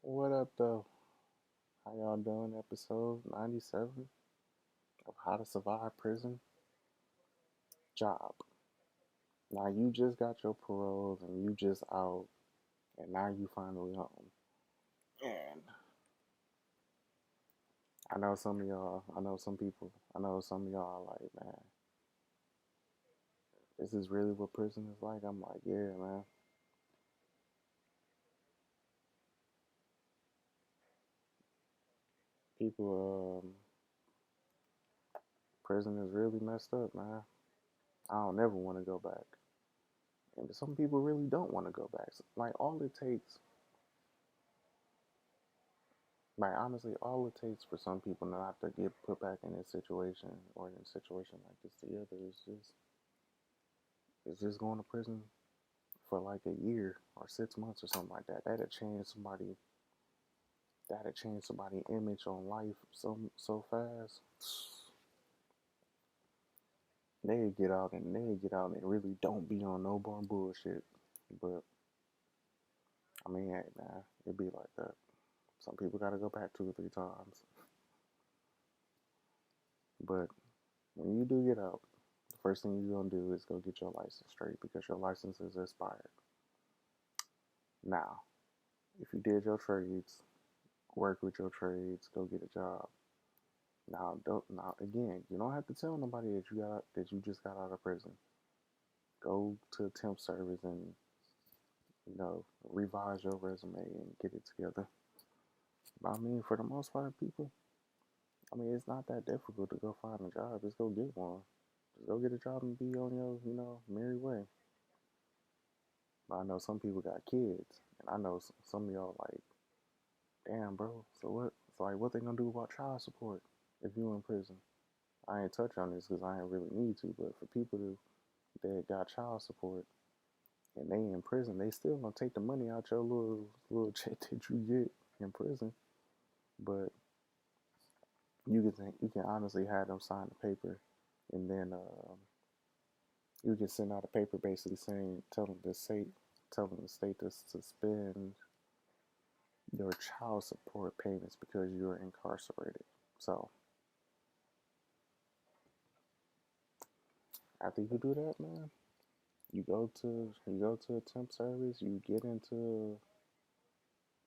What up, though? How y'all doing? Episode 97 of How to Survive Prison Job. Now, you just got your parole and you just out, and now you finally home. And I know some of y'all, I know some people, I know some of y'all are like, man, this is really what prison is like? I'm like, yeah, man. People, prison is really messed up, man. I don't ever want to go back. And some people really don't want to go back. Like, all it takes Like honestly, all it takes for some people not to get put back in this situation or in a situation like this together is just going to prison for like a year or 6 months or something like that. That'd change somebody's image on life so fast. They get out and really don't be on no more bullshit. But I mean, hey man, it be like that. Some people gotta go back 2 or 3 times. But when you do get out, the first thing you're gonna do is go get your license straight because your license is expired. Now, if you did your trades, work with your trades, go get a job. Now again, you don't have to tell nobody that you just got out of prison. Go to temp service and revise your resume and get it together. But I mean, for the most part, people, I mean, it's not that difficult to go find a job. Just go get one. Just go get a job and be on your merry way. But I know some people got kids, and I know some of y'all like, damn, bro. So what? It's like, what they gonna do about child support if you in prison? I ain't touch on this because I ain't really need to. But for people that got child support and they in prison, they still gonna take the money out your little check that you get in prison. But you can honestly have them sign the paper, and then you can send out a paper basically saying telling the state to suspend your child support payments because you're incarcerated. So after you do that, man, you go to a temp service. You get into,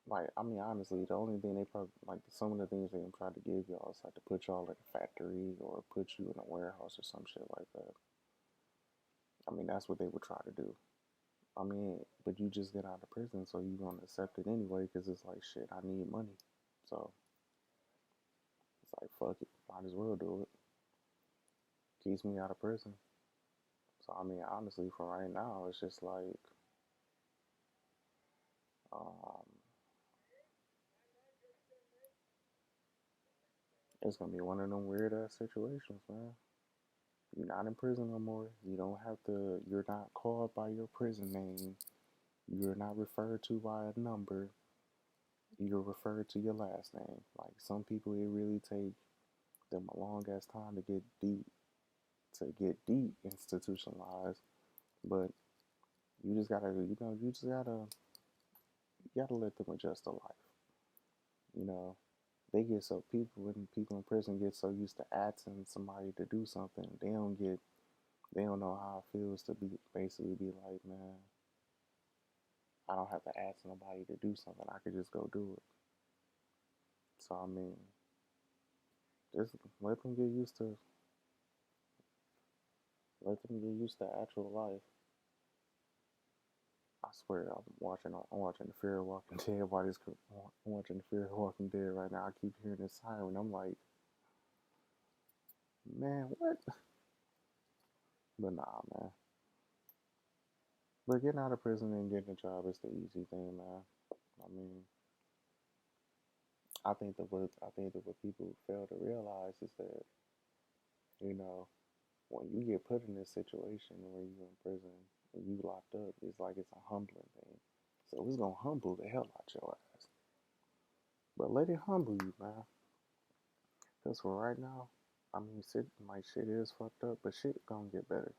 like, I mean, honestly, the only thing they probably like some of the things they try to give y'all is like to put y'all in a factory or put you in a warehouse or some shit like that. I mean, that's what they would try to do. I mean, but you just get out of prison, so you're gonna accept it anyway because it's like shit. I need money, so it's like fuck it. Might as well do it. Keeps me out of prison. So I mean, honestly, for right now, it's just like, um, it's gonna be one of them weird ass situations, man. You're not in prison no more. You don't have to. You're not called by your prison name. You're not referred to by a number. You're referred to your last name. Like some people, it really take them a long ass time to get deep institutionalized. But you just gotta let them adjust to life. You know, when people in prison get so used to asking somebody to do something, they don't know how it feels to be basically be like, man, I don't have to ask nobody to do something. I could just go do it. So I mean, just let them get used to let them get used to actual life. I swear, I'm watching the Fear of Walking Dead. I'm watching the Fear of Walking Dead right now. I keep hearing this siren. I'm like, man, what? But nah, man. But getting out of prison and getting a job is the easy thing, man. I mean, I think that what people fail to realize is that you know when you get put in this situation where you're in prison and you locked up, it's like it's a humbling thing. So it's gonna humble the hell out your ass. But let it humble you, man. Cause for right now, I mean, shit is fucked up, but shit gonna get better.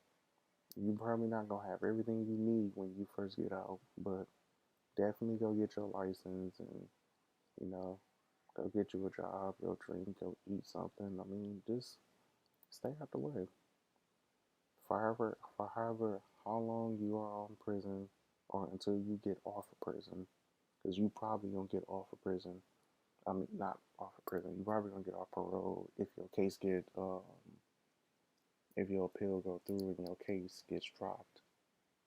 You probably not gonna have everything you need when you first get out, but definitely go get your license and You know, go get you a job, go drink, go eat something. I mean, just stay out the way. For however how long you are on prison or until you get off of prison, because you probably gonna get off of prison. I mean, not off of prison. You probably gonna get off parole if your case get if your appeal go through and your case gets dropped.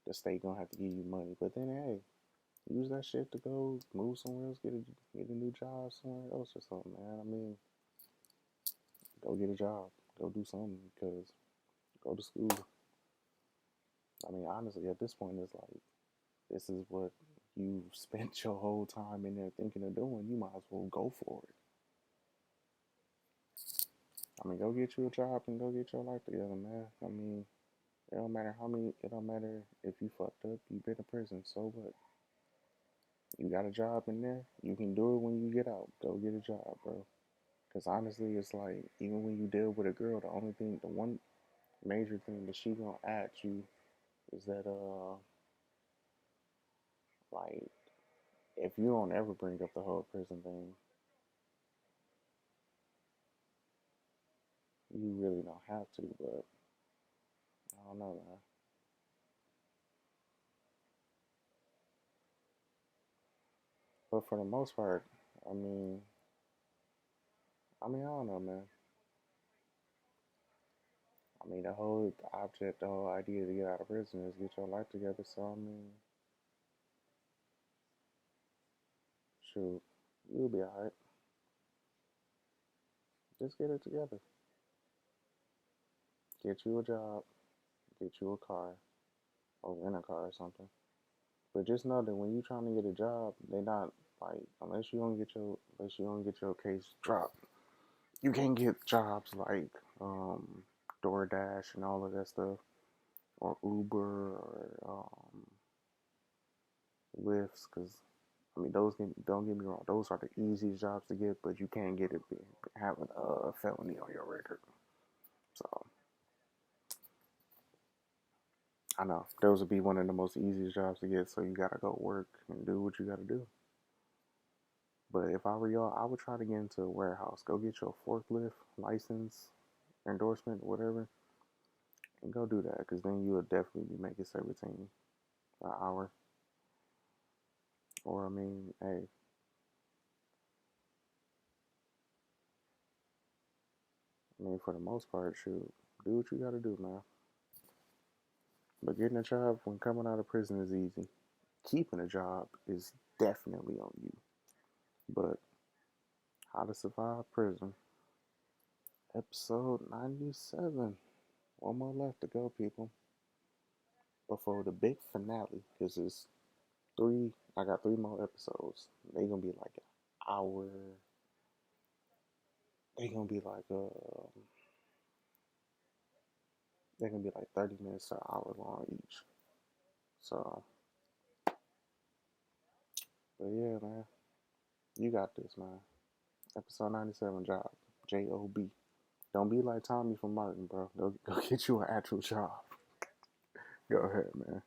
The state gonna have to give you money, but then hey, use that shit to go move somewhere else, get a new job somewhere else or something, man. I mean, go get a job, go do something, because go to school. I mean, honestly, at this point, it's like this is what you spent your whole time in there thinking of doing. You might as well go for it. I mean, go get you a job and go get your life together, man. I mean, it don't matter how many. It don't matter if you fucked up. You've been in prison, so what? You got a job in there. You can do it when you get out. Go get a job, bro. Because honestly, it's like even when you deal with a girl, the one major thing that she gonna ask you is that like if you don't ever bring up the whole prison thing, you really don't have to. But I don't know, man. But for the most part, I mean, I don't know, man. I mean, the whole idea to get out of prison is get your life together. So I mean, shoot, you'll be alright. Just get it together. Get you a job. Get you a car or rent a car or something. But just know that when you're trying to get a job, they not like unless you don't get your case dropped, you can't get jobs like DoorDash and all of that stuff, or Uber or Lyfts. Because I mean, don't get me wrong, those are the easiest jobs to get, but you can't get it having a felony on your record. So I know those would be one of the most easiest jobs to get. So you gotta go work and do what you gotta do. But if I were y'all, I would try to get into a warehouse. Go get your forklift license, endorsement, whatever, and go do that. Because then you will definitely be making 17 an hour. Or I mean, hey, I mean for the most part, shoot, do what you got to do, man. But getting a job when coming out of prison is easy. Keeping a job is definitely on you. But how to survive prison, episode 97. One more left to go, people. Before the big finale, because it's three. I got three more episodes. They gonna be like an hour. They gonna be like They gonna be like 30 minutes to an hour long each. So, but yeah, man, you got this, man. Episode 97, job. Don't be like Tommy from Martin, bro. Go get you an actual job. Go ahead, man.